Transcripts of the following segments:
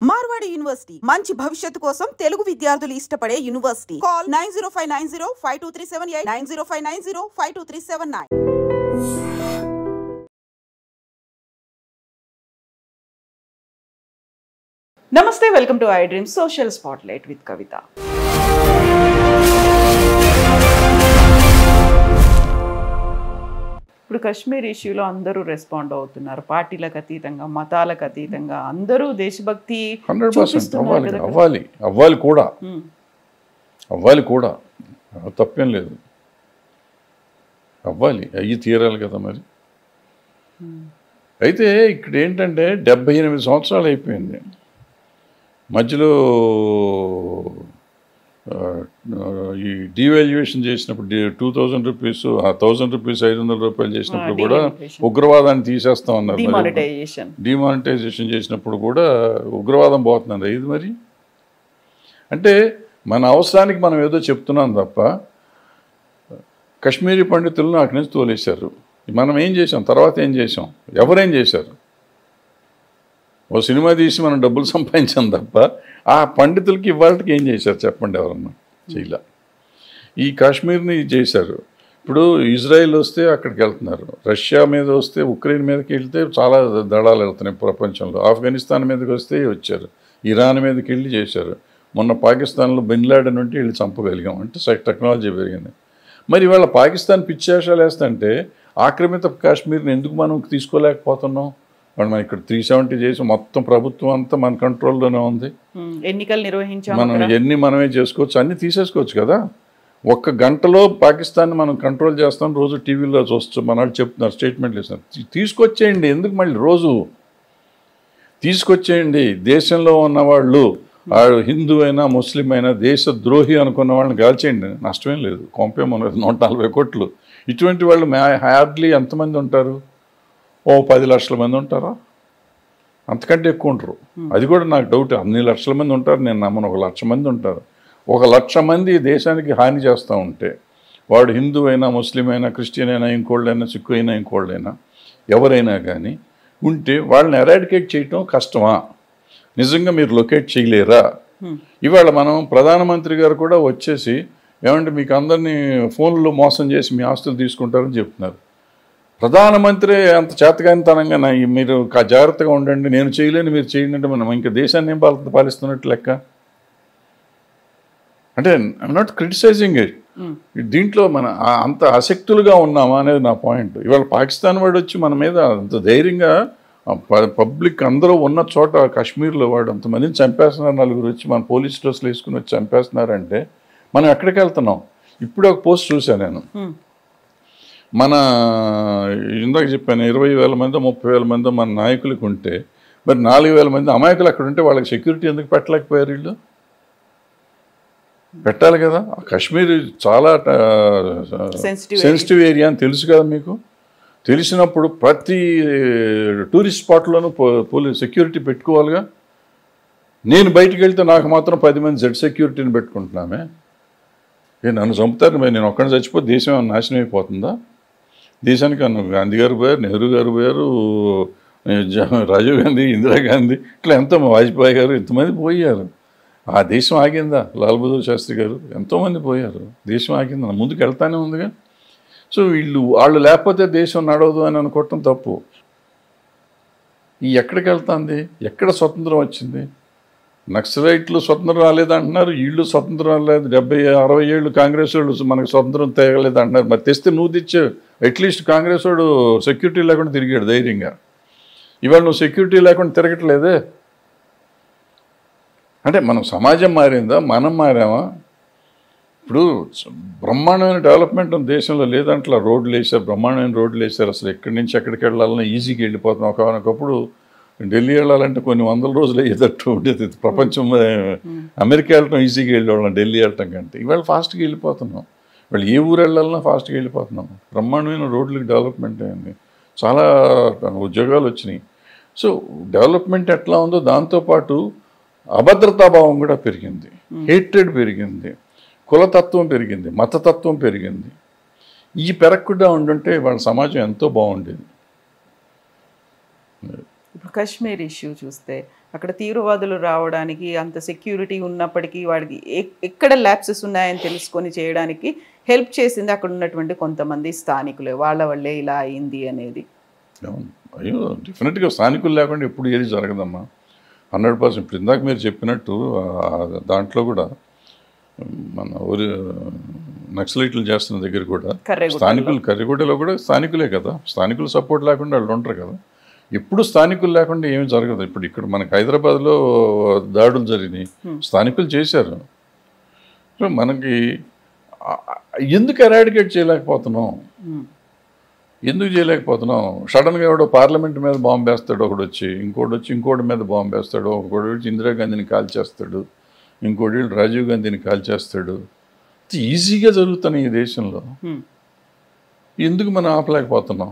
Marwadi university మంచి భవిష్యత్తు కోసం తెలుగు విద్యార్థులు ఇష్టపడే యూనివర్సిటీ. కాల్ 9059052378 9059052379. నమస్తే, welcome to I dream social spotlight with Kavitha. ఇప్పుడు కశ్మీర్ ఇష్యూలో అందరూ రెస్పాండ్ అవుతున్నారు. పార్టీలకు అతీతంగా, మతాలకు అతీతంగా అందరూ దేశభక్తి 100% అవ్వాలి కూడా తప్పేం లేదు. అవ్వాలి, అయ్యి తీరాలి కదా మరి. అయితే ఇక్కడ ఏంటంటే 78 సంవత్సరాలు అయిపోయింది. మధ్యలో ఈ డివాల్యుయేషన్ చేసినప్పుడు 2000 రూపీస్, 1000 రూపీస్ 500 రూపాయలు చేసినప్పుడు కూడా ఉగ్రవాదాన్ని తీసేస్తాం అన్నారు. డిమానిటైజేషన్ చేసినప్పుడు కూడా ఉగ్రవాదం పోతున్నారు. ఇది మరి అంటే మన అవసరానికి మనం ఏదో చెప్తున్నాం తప్ప కశ్మీరీ పండితులను అక్కడి నుంచి తోలేశారు. మనం ఏం చేసాం, తర్వాత ఏం చేసాం, ఎవరేం చేశారు? ఓ సినిమా తీసి మనం డబ్బులు సంపాదించాం తప్ప ఆ పండితులకి ఇవాళకి ఏం చేశారు చెప్పండి? ఎవరన్నా చేయలే. ఈ కాశ్మీర్ని చేశారు. ఇప్పుడు ఇజ్రాయిల్ వస్తే అక్కడికి వెళ్తున్నారు, రష్యా మీద వస్తే ఉక్రెయిన్ మీదకి వెళ్తే చాలా దళాలు వెళ్తున్నాయి ప్రపంచంలో. ఆఫ్ఘనిస్తాన్ మీదకి వస్తే వచ్చారు, ఇరాన్ మీదకి వెళ్ళి చేశారు. మొన్న పాకిస్తాన్లో బిన్ లాడెన్ ఉంటే వెళ్ళి చంపగలిగాం. అంటే టెక్నాలజీ పెరిగింది. మరి ఇవాళ పాకిస్తాన్ పిచ్చేషాలు వేస్తుంటే ఆక్రమిత కాశ్మీర్ని ఎందుకు మనం తీసుకోలేకపోతున్నాం? మనం ఇక్కడ 370 చేసి మొత్తం ప్రభుత్వం అంతా మన కంట్రోల్లోనే ఉంది. ఎన్నికలు నిర్వహించాం, మనం మనమే చేసుకోవచ్చు, అన్నీ తీసేసుకోవచ్చు కదా. ఒక్క గంటలో పాకిస్తాన్ని మనం కంట్రోల్ చేస్తాం. రోజు టీవీలో చూస్తూ మన వాళ్ళు చెప్తున్నారు, స్టేట్మెంట్లు ఇస్తున్నారు. తీసుకొచ్చేయండి, ఎందుకు మళ్ళీ రోజు తీసుకొచ్చేయండి. దేశంలో ఉన్నవాళ్ళు హిందూ అయినా ముస్లిం అయినా దేశ ద్రోహి అనుకున్న వాళ్ళని కాల్చేయండి, నష్టమేం లేదు. కొంపేమన్నది 140 కోట్లు. ఇటువంటి వాళ్ళు హార్డ్లీ ఎంతమంది ఉంటారు? ఓ 10 లక్షల మంది ఉంటారా? అంతకంటే ఎక్కువ ఉంటారు. అది కూడా నాకు డౌట్. అన్ని లక్షల మంది ఉంటారు నేను నమ్మను. 1 లక్ష మంది ఉంటారు. 1 లక్ష మంది దేశానికి హాని చేస్తూ ఉంటే వాడు హిందూ అయినా ముస్లిం అయినా క్రిస్టియన్ అయినా ఇంకోళ్ళైనా సిక్కు అయినా ఇంకోళ్ళైనా ఎవరైనా కానీ ఉంటే వాళ్ళని ఎరాడికేట్ చేయటం కష్టమా? నిజంగా మీరు లొకేట్ చేయలేరా? ఇవాళ మనం ప్రధానమంత్రి గారు కూడా వచ్చేసి ఏమంటే మీకు అందరినీ ఫోన్లో మోసం చేసి మీ ఆస్తులు తీసుకుంటారని చెప్తున్నారు. ప్రధానమంత్రి అంత చేతగానితనంగా మీరు జాగ్రత్తగా ఉండండి, నేను చేయలేని మీరు చేయండి అంటే మనం ఇంకా దేశాన్ని ఏం పాలిస్తున్నట్టు లెక్క. అంటే ఐఎమ్ నాట్ క్రిటిసైజింగ్ ఇట్. దీంట్లో మన అంత ఆసక్తులుగా ఉన్నామా అనేది నా పాయింట్. ఇవాళ పాకిస్తాన్ వాడు వచ్చి మన మీద అంత ధైర్యంగా పబ్లిక్ అందరూ ఉన్న చోట కాశ్మీర్లో వాడు అంతమందిని చంపేస్తున్నారు. 4 వచ్చి మన పోలీస్ డ్రెస్లు వేసుకుని వచ్చి చంపేస్తున్నారంటే మనం ఎక్కడికి వెళ్తున్నాం? ఇప్పుడు ఒక పోస్ట్ చూశాను నేను. మన ఇందాక చెప్పాను 20,000 మంది 30,000 మంది మన నాయకులకు ఉంటే మరి 4,000 మంది అమాయకులు అక్కడ ఉంటే వాళ్ళకి సెక్యూరిటీ ఎందుకు పెట్టలేకపోయారు? వీళ్ళు పెట్టాలి కదా. కాశ్మీర్ చాలా సెన్సిటివ్ ఏరియా అని తెలుసు కదా మీకు. తెలిసినప్పుడు ప్రతి టూరిస్ట్ స్పాట్లోనూ పోలీస్ సెక్యూరిటీ పెట్టుకోవాలిగా. నేను బయటికి వెళ్తే నాకు మాత్రం 10 మంది జెడ్ సెక్యూరిటీని పెట్టుకుంటున్నామే. నన్ను చంపుతారు, మరి నేను ఒక్కడిని చచ్చిపోతే దేశం ఏమైనా నాశనం అయిపోతుందా? దేశానికి గాంధీ గారు పోయారు, నెహ్రూ గారు పోయారు, రాజీవ్ గాంధీ, ఇందిరాగాంధీ, ఇట్లా ఎంతో వాజ్పేయి గారు, ఎంతమంది పోయారు. ఆ దేశం ఆగిందా? లాల్ బహదూర్ శాస్త్రి గారు, ఎంతోమంది పోయారు. దేశం ఆగిందా? ముందుకు వెళ్తానే ఉందిగా. సో వాళ్ళు లేకపోతే దేశం నడవదు అని అనుకోవటం తప్పు. ఎక్కడికి వెళ్తుంది? ఎక్కడ స్వతంత్రం వచ్చింది? నక్సలైట్లు స్వతంత్రం రాలేదంటున్నారు, వీళ్ళు స్వతంత్రం రాలేదు. 70-60 ఏళ్ళు కాంగ్రెస్ వాళ్ళు మనకు స్వతంత్రం తేగలేదు అంటున్నారు. మరి తెస్తే నువ్వు తెచ్చావు. అట్లీస్ట్ కాంగ్రెస్ వాడు సెక్యూరిటీ లేకుండా తిరిగాడు ధైర్యంగా. ఇవాళ నువ్వు సెక్యూరిటీ లేకుండా తిరగట్లేదే. అంటే మనం సమాజం మారిందా, మనం మారామా? ఇప్పుడు బ్రహ్మాండమైన డెవలప్మెంట్ దేశంలో లేదంటే రోడ్లు వేసారు, బ్రహ్మాండమైన రోడ్లు వేసారు. అసలు ఎక్కడి నుంచి ఎక్కడికి వెళ్ళాలన్నా ఈజీగా వెళ్ళిపోతున్నాం. ఒకనొకప్పుడు ఢిల్లీ వెళ్ళాలంటే కొన్ని 100 రోజులు అయ్యేటట్టు ఉండేది. ప్రపంచం అమెరికా వెళ్ళటం ఈజీగా వెళ్ళేవాళ్ళం ఢిల్లీ వెళ్ళటం కంటే. ఇవాళ ఫాస్ట్గా వెళ్ళిపోతున్నాం. ఇవాళ ఏ ఊరు వెళ్ళాలన్నా ఫాస్ట్గా వెళ్ళిపోతున్నాం. బ్రహ్మాండమైన రోడ్లకి డెవలప్మెంట్ అయింది, చాలా ఉద్యోగాలు వచ్చినాయి. సో డెవలప్మెంట్ ఎట్లా ఉందో దాంతోపాటు అభద్రతాభావం కూడా పెరిగింది, హేట్రెడ్ పెరిగింది, కులతత్వం పెరిగింది, మతతత్వం పెరిగింది. ఈ పెరగకుండా ఉండుంటే వాళ్ళ సమాజం ఎంతో బాగుండేది. ఇప్పుడు కశ్మీర్ ఇష్యూ చూస్తే అక్కడ తీవ్రవాదులు రావడానికి అంత సెక్యూరిటీ ఉన్నప్పటికీ వాడికి ఎక్కడ ల్యాప్సెస్ ఉన్నాయని తెలుసుకొని చేయడానికి హెల్ప్ చేసింది అక్కడ ఉన్నటువంటి కొంతమంది స్థానికులే, వాళ్ళ వల్లే ఇలా అయింది అనేది. అయ్యో డెఫినెట్గా స్థానికులు లేకుండా ఎప్పుడు ఏది జరగదమ్మా, 100%. ఇప్పుడు ఇందాక మీరు చెప్పినట్టు దాంట్లో కూడా మన ఊరి నక్సలైట్లు చేస్తున్న దగ్గర కూడా స్థానికులు, కర్రిగూడలో కూడా స్థానికులే కదా, స్థానికులు సపోర్ట్ లేకుండా వాళ్ళు ఉంటారు కదా. ఎప్పుడు స్థానికులు లేకుండా ఏమి జరగదు. ఇప్పుడు ఇక్కడ మనకి హైదరాబాద్లో దాడులు జరిగినాయి, స్థానికులు చేశారు. మనకి ఎందుకు ఎరాడికేట్ చేయలేకపోతున్నాం, ఎందుకు చేయలేకపోతున్నాం? సడన్గా ఎవడో పార్లమెంట్ మీద బాంబు వేస్తాడు, ఒకడు వచ్చి ఇంకోటి మీద బాంబు వేస్తాడు, ఒకటి వచ్చి ఇందిరాగాంధీని కాల్చేస్తాడు, ఇంకోటి రాజీవ్ గాంధీని కాల్చేస్తాడు. ఈజీగా జరుగుతున్నాయి ఈ దేశంలో. ఎందుకు మనం ఆపలేకపోతున్నాం?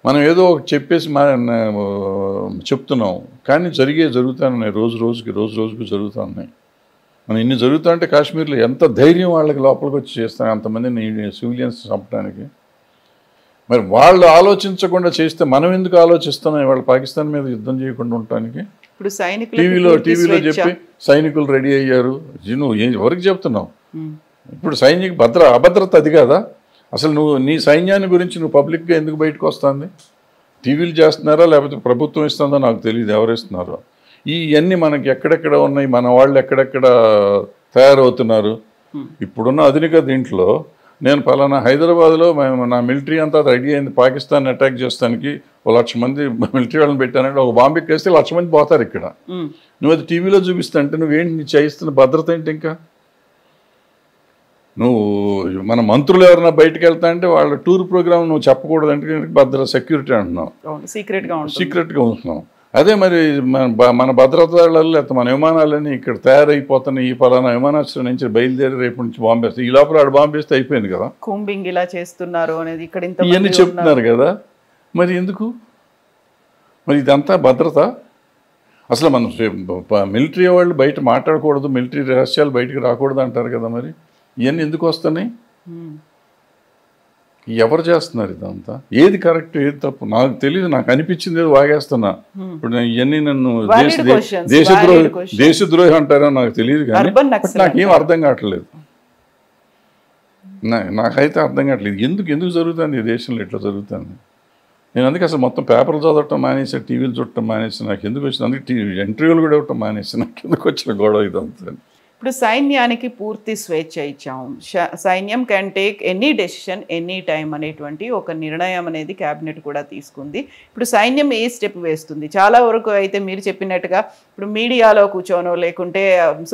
మనం ఏదో ఒకటి చెప్పేసి చెప్తున్నాం, కానీ జరుగుతున్నాయి, రోజు రోజుకి జరుగుతూ ఉన్నాయి. మనం ఇన్ని జరుగుతా అంటే కాశ్మీర్లో ఎంత ధైర్యం వాళ్ళకి లోపలికి వచ్చి చేస్తాం అంతమందిని సివిలియన్స్ చంపడానికి. మరి వాళ్ళు ఆలోచించకుండా చేస్తే మనం ఎందుకు ఆలోచిస్తున్నాం వాళ్ళు పాకిస్తాన్ మీద యుద్ధం చేయకుండా ఉండటానికి? టీవీలో చెప్పి సైనికులు రెడీ అయ్యారు, నువ్వు ఎవరికి చెప్తున్నావు? ఇప్పుడు అభద్రత అది కదా అసలు. నీ సైన్యాన్ని గురించి నువ్వు పబ్లిక్గా ఎందుకు బయటకు వస్తుంది? టీవీలు చేస్తున్నారా లేకపోతే ప్రభుత్వం ఇస్తుందో నాకు తెలియదు, ఎవరు ఇస్తున్నారో. ఇవన్నీ మనకి ఎక్కడెక్కడ ఉన్నాయి, మన వాళ్ళు ఎక్కడెక్కడ తయారవుతున్నారు. ఇప్పుడున్న ఆధునిక దీంట్లో నేను పలానా హైదరాబాద్లో నా మిలిటరీ అంతా రెడీ అయింది పాకిస్తాన్ అటాక్ చేస్తానికి, 1,00,000 మంది మిలిటరీ వాళ్ళని పెట్టానంటే ఒక బాంబు వేస్తే 1,00,000 మంది పోతారు ఇక్కడ. నువ్వు అది టీవీలో చూపిస్తుంటే నువ్వేంటి నీ చేయిస్తున్న భద్రత ఏంటి? ఇంకా నువ్వు మన మంత్రులు ఎవరైనా బయటకు వెళ్తా అంటే వాళ్ళ టూర్ ప్రోగ్రామ్ నువ్వు చెప్పకూడదంటే సెక్యూరిటీ అంటున్నావు, సీక్రెట్గా ఉంటున్నావు. అదే మరి మన భద్రత లేకపోతే మన విమానాలన్నీ ఇక్కడ తయారైపోతున్నాయి, ఈ పలానా విమానాశ్రయం నుంచి బయలుదేరి రేపు నుంచి బాంబు వేస్తే, ఈ లోపల ఆడు బాంబు వేస్తే అయిపోయింది కదా. కూంబింగ్ ఇలా చేస్తున్నారు అనేది ఇక్కడ ఇవన్నీ చెప్తున్నారు కదా. మరి ఎందుకు మరి ఇదంతా భద్రత? అసలు మన మిలిటరీ వాళ్ళు బయట మాట్లాడకూడదు, మిలిటరీ రహస్యాలు బయటకు రాకూడదు అంటారు కదా. మరి ఇవన్నీ ఎందుకు వస్తున్నాయి? ఎవరు చేస్తున్నారు ఇదంతా? ఏది కరెక్ట్ ఏది తప్పు నాకు తెలియదు, నాకు అనిపించింది ఏదో వాగేస్తున్నా. ఇప్పుడు ఇవన్నీ నన్ను దేశద్రోహి అంటారో నాకు తెలియదు, కానీ నాకేం అర్థం కావట్లేదు. నాకైతే అర్థం కావట్లేదు ఎందుకు జరుగుతుంది ఈ దేశంలో ఇట్లా జరుగుతుంది. నేను అందుకే అసలు మొత్తం పేపర్లు చదవటం మానేసి, టీవీలు చూడటం మానేసి, నాకు ఎందుకు వచ్చింది అందుకే ఇంటర్వ్యూలు కూడా ఇవ్వటం మానేసి, నాకు ఎందుకు వచ్చిన గొడవ ఇదంతా. ఇప్పుడు సైన్యానికి పూర్తి స్వేచ్ఛ ఇచ్చాము, సైన్యం can take any decision any time అనేటువంటి ఒక నిర్ణయం అనేది క్యాబినెట్ కూడా తీసుకుంది. ఇప్పుడు సైన్యం ఏ స్టెప్ వేస్తుంది? చాలా వరకు అయితే మీరు చెప్పినట్టుగా ఇప్పుడు మీడియాలో కూర్చోనో లేకుంటే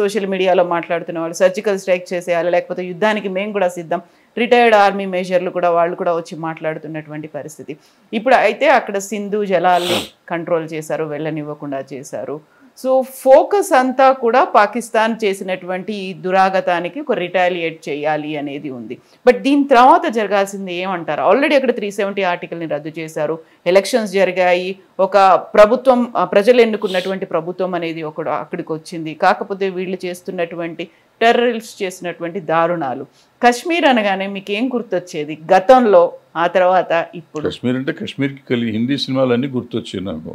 సోషల్ మీడియాలో మాట్లాడుతున్న వాళ్ళు సర్జికల్ స్ట్రైక్ చేసేయాలి, లేకపోతే యుద్ధానికి మేము కూడా సిద్ధం, రిటైర్డ్ ఆర్మీ మేజర్లు కూడా వాళ్ళు కూడా వచ్చి మాట్లాడుతున్నటువంటి పరిస్థితి. ఇప్పుడు అయితే అక్కడ సింధు జలాల్ని కంట్రోల్ చేశారు, వెళ్ళనివ్వకుండా చేశారు. సో ఫోకస్ అంతా కూడా పాకిస్తాన్ చేసినటువంటి ఈ దురాగతానికి ఒక రిటాలియేట్ చేయాలి అనేది ఉంది. బట్ దీని తర్వాత జరగాల్సింది ఏమంటారు? ఆల్రెడీ అక్కడ 370 ఆర్టికల్ని రద్దు చేశారు, ఎలక్షన్స్ జరిగాయి, ఒక ప్రభుత్వం ప్రజలు ఎన్నుకున్నటువంటి ప్రభుత్వం అనేది అక్కడికి వచ్చింది. కాకపోతే వీళ్ళు చేస్తున్నటువంటి టెర్రరిస్ట్ చేసినటువంటి దారుణాలు, కశ్మీర్ అనగానే మీకు ఏం గుర్తొచ్చేది గతంలో, ఆ తర్వాత ఇప్పుడు? కశ్మీర్ అంటే కశ్మీర్కి కలిగి హిందీ సినిమాలు అన్నీ గుర్తొచ్చాయి నాకు.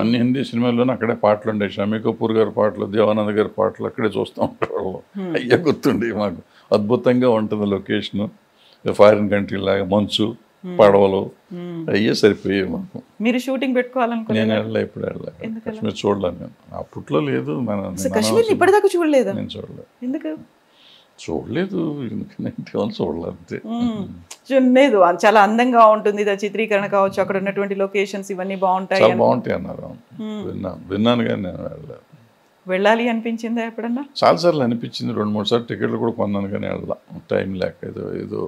అన్ని హిందీ సినిమాల్లోనే అక్కడే పాటలు ఉండేవి, షమీ కపూర్ గారి పాటలు, దేవానంద్ గారి పాటలు అక్కడే చూస్తూ ఉంటారు. అయ్యా గుర్తుండే మాకు. అద్భుతంగా ఉంటుంది లొకేషను, ఫారిన్ కంట్రీ లాగా, మంచు, పడవలు అయ్యే సరిపోయాయి మాకు. మీరు షూటింగ్ పెట్టుకోవాలనుకో? నేను వెళ్ళా, ఇప్పుడు వెళ్ళా కశ్మీర్ చూడలేదు. నేను అప్పట్లో లేదు, ఇప్పటిదాకా చూడలేదు. నేను చూడలేదు. ఎందుకు చూడలేదు? ఎందుకంటే చూడలేదు, చూడలేదు. చాలా అందంగా ఉంటుంది చిత్రీకరణ కావచ్చు, అక్కడ ఉన్నటువంటి లొకేషన్స్ ఇవన్నీ బాగుంటాయి, చాలా బాగుంటాయి అన్నారు. విన్నాను కానీ నేను వెళ్ళలేదు. వెళ్ళాలి అనిపించిందా ఎప్పుడన్నా? చాలాసార్లు అనిపించింది, 2-3 సార్లు టికెట్లు కూడా కొన్నాను కానీ వెళ్ళా, టైం లేక ఏదో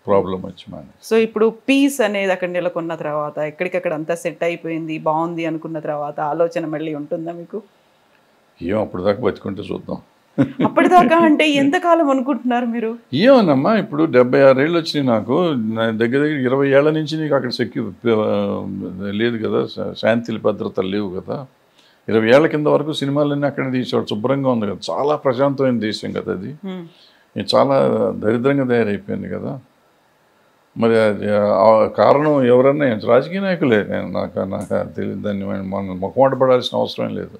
ప్రాబ్లం వచ్చి మానే. సో ఇప్పుడు పీస్ అనేది అక్కడ నెలకొన్న తర్వాత, ఎక్కడికక్కడ అంతా సెట్ అయిపోయింది, బాగుంది అనుకున్న తర్వాత ఆలోచన మళ్ళీ ఉంటుందా మీకు? ఏం అప్పుడు దాకా బతుకుంటే చూద్దాం. అప్పటిదాకా అంటే ఎంతకాలం అనుకుంటున్నారు మీరు? ఏమోనమ్మా, ఇప్పుడు 76 ఏళ్ళు వచ్చినాయి నాకు. దగ్గర 20 ఏళ్ల నుంచి నీకు అక్కడ లేదు కదా, శాంతి భద్రతలు లేవు కదా. 20 ఏళ్ల కింద వరకు సినిమాలన్నీ అక్కడ తీసేవాడు, శుభ్రంగా ఉంది కదా, చాలా ప్రశాంతమైన దేశం కదా అది. చాలా దరిద్రంగా తయారైపోయింది కదా. మరి అది ఆ కారణం ఎవరన్నా రాజకీయ నాయకులే. నాకు తెలియదు, దాన్ని మనం మొక్కమాట పడాల్సిన అవసరం లేదు.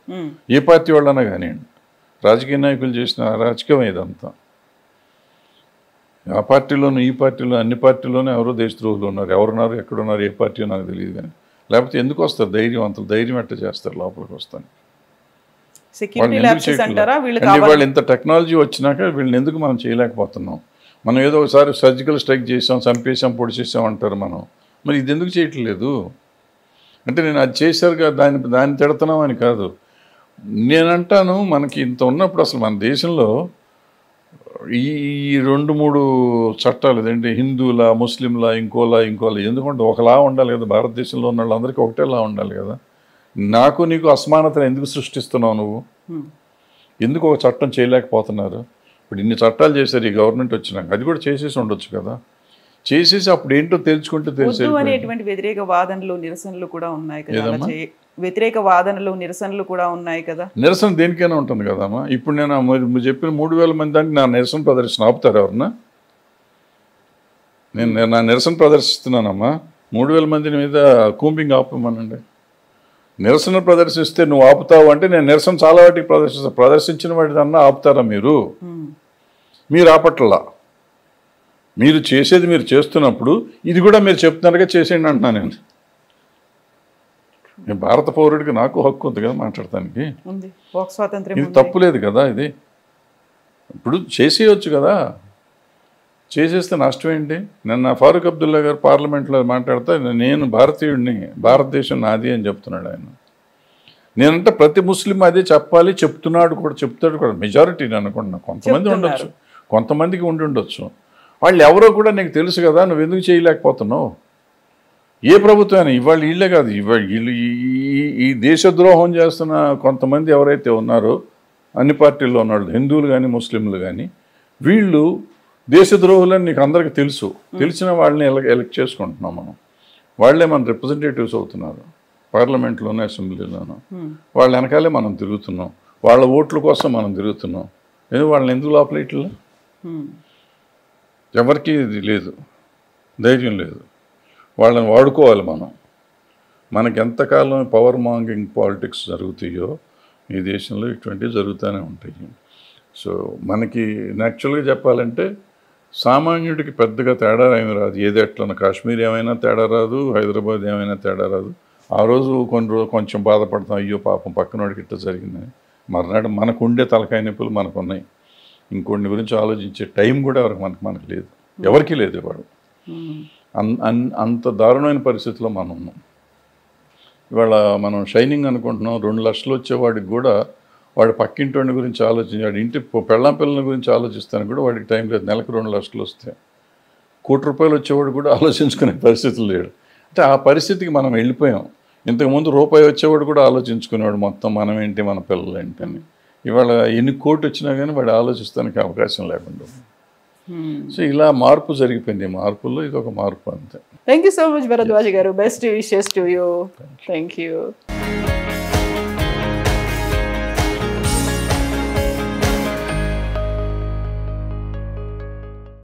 ఏ పార్టీ వాళ్ళన్నా కానివ్వండి, రాజకీయ నాయకులు చేసిన రాజకీయం ఇదంతా. ఆ పార్టీలోనూ ఈ పార్టీలో అన్ని పార్టీలోనూ ఎవరో దేశద్రోహులు ఉన్నారు. ఎవరున్నారు, ఎక్కడున్నారు, ఏ పార్టీ నాకు తెలియదు. కానీ లేకపోతే ఎందుకు వస్తారు ధైర్యవంతులు? ధైర్యం ఎట్ట చేస్తారు లోపలికి వస్తాను? వాళ్ళు ఇంత టెక్నాలజీ వచ్చినాక వీళ్ళని ఎందుకు మనం చేయలేకపోతున్నాం? మనం ఏదో ఒకసారి సర్జికల్ స్ట్రైక్ చేసాం, చంపేసాం, పొడి చేసాం అంటారు మనం. మరి ఇది ఎందుకు చేయట్లేదు అంటే నేను అది చేశారు కదా దాన్ని తిడుతున్నాం అని కాదు. నేనంటాను మనకి ఇంత ఉన్నప్పుడు అసలు మన దేశంలో ఈ 2-3 చట్టాలు ఏంటి, హిందువులా, ముస్లింలా, ఇంకోలా ఎందుకంటే ఒకలా ఉండాలి కదా. భారతదేశంలో ఉన్న వాళ్ళందరికీ ఒకటేలా ఉండాలి కదా. నాకు నీకు అసమానతను ఎందుకు సృష్టిస్తున్నావు నువ్వు? ఎందుకు ఒక చట్టం చేయలేకపోతున్నారు? ఇప్పుడు ఇన్ని చట్టాలు చేశారు ఈ గవర్నమెంట్ వచ్చినాక, అది కూడా చేసేసి ఉండొచ్చు కదా. చేసేసి అప్పుడు ఏంటో తెలుసుకుంటే తెలిసే అనేటువంటి వ్యతిరేక వాదనలు నిరసనలు కూడా ఉన్నాయి కదా. వ్యతిరేక వాదనలు నిరసనలు కూడా ఉన్నాయి కదా. నిరసన దేనికైనా ఉంటుంది కదమ్మా. ఇప్పుడు నేను చెప్పిన 3000 మంది దానికి నా నిరసన ప్రదర్శన ఆపుతారు ఎవరన్నా? నేను నా నిరసన ప్రదర్శిస్తున్నానమ్మా. 3000 మంది మీద కూంబింగ్ ఆపమనండి. నిరసన ప్రదర్శిస్తే నువ్వు ఆపుతావు అంటే నేను నిరసన చాలా వాటికి ప్రదర్శించిన వాటిదన్నా ఆపుతారా మీరు? మీరు ఆపట్లా. మీరు చేసేది మీరు చేస్తున్నప్పుడు ఇది కూడా మీరు చెప్తున్నారుగా చేసేయండి అంటున్నా నేను. భారత పౌరుడికి నాకు హక్కు ఉంది కదా మాట్లాడటానికి. ఇది తప్పులేదు కదా. ఇది ఇప్పుడు చేసేయచ్చు కదా. చేసేస్తే నష్టం ఏంటి? నిన్న ఫారూక్ అబ్దుల్లా గారు పార్లమెంట్లో మాట్లాడితే నేను భారతీయుడిని, భారతదేశం నాది అని చెప్తున్నాడు ఆయన. నేనంటే ప్రతి ముస్లిం అదే చెప్పాలి, చెప్తాడు కూడా. మెజారిటీ నేను అనుకుంటున్నా. కొంతమంది ఉండొచ్చు, కొంతమందికి ఉండొచ్చు. వాళ్ళు ఎవరో కూడా నీకు తెలుసు కదా. నువ్వు ఎందుకు చేయలేకపోతున్నావు? ఏ ప్రభుత్వం ఇవాళ వీళ్ళే కాదు, వీళ్ళు ఈ దేశద్రోహం చేస్తున్న కొంతమంది ఎవరైతే ఉన్నారో అన్ని పార్టీల్లో ఉన్నాడు, హిందువులు కానీ ముస్లింలు కానీ, వీళ్ళు దేశద్రోహులని నీకు అందరికీ తెలుసు. తెలిసిన వాళ్ళని ఎలక్ట్ చేసుకుంటున్నాం మనం. వాళ్ళే మన రిప్రజెంటేటివ్స్ అవుతున్నారు పార్లమెంట్లోనూ, అసెంబ్లీలోనూ. వాళ్ళ వెనకాలే మనం తిరుగుతున్నాం. వాళ్ళ ఓట్ల కోసం మనం తిరుగుతున్నాం. వాళ్ళని ఎందుకు లోపల ఇట్లా? ఎవరికి ఇది లేదు, ధైర్యం లేదు. వాళ్ళని వాడుకోవాలి మనం. మనకి ఎంతకాలం పవర్ మాంగింగ్ పాలిటిక్స్ జరుగుతాయో ఈ దేశంలో ఇటువంటివి జరుగుతూనే ఉంటాయి. సో మనకి యాక్చువల్గా చెప్పాలంటే సామాన్యుడికి పెద్దగా తేడా ఏమి రాదు. ఏది ఎట్లన్నా కాశ్మీర్ ఏమైనా తేడా రాదు, హైదరాబాద్ ఏమైనా తేడా రాదు. ఆ రోజు కొంచెం బాధపడతాం, అయ్యో పాపం పక్కనోడికి ఇట్లా జరిగిందని. మర్నాడు మనకు ఉండే తలకాయ నొప్పులు మనకు ఉన్నాయి. ఇంకొన్ని గురించి ఆలోచించే టైం కూడా మనకు లేదు, ఎవరికీ లేదు. ఇవాడు అంత దారుణమైన పరిస్థితిలో మనం ఉన్నాం. ఇవాళ మనం షైనింగ్ అనుకుంటున్నాం. 2 లక్షలు వచ్చేవాడికి కూడా వాడు పక్కింటి గురించి ఆలోచించాడు, ఇంటి పెళ్ళాం పిల్లల గురించి ఆలోచిస్తానికి కూడా వాడికి టైం లేదు. నెలకు 2 లక్షలు వస్తే ₹1 కోటి వచ్చేవాడు కూడా ఆలోచించుకునే పరిస్థితులు లేడు. అంటే ఆ పరిస్థితికి మనం వెళ్ళిపోయాం. ఇంతకుముందు రూపాయి వచ్చేవాడు కూడా ఆలోచించుకునేవాడు మొత్తం మనం ఏంటి, మన పిల్లలు ఏంటి అని. ఇవాళ ఎన్ని కోట్లు వచ్చినా కానీ వాడు ఆలోచిస్తానికి అవకాశం లేకుండా. సో ఇలా మార్పు జరిగిపోయింది. మార్పుల్లో ఇది ఒక మార్పు అంతే. Thank you so much Bharadwaj గారు. Best wishes to you. Thank you.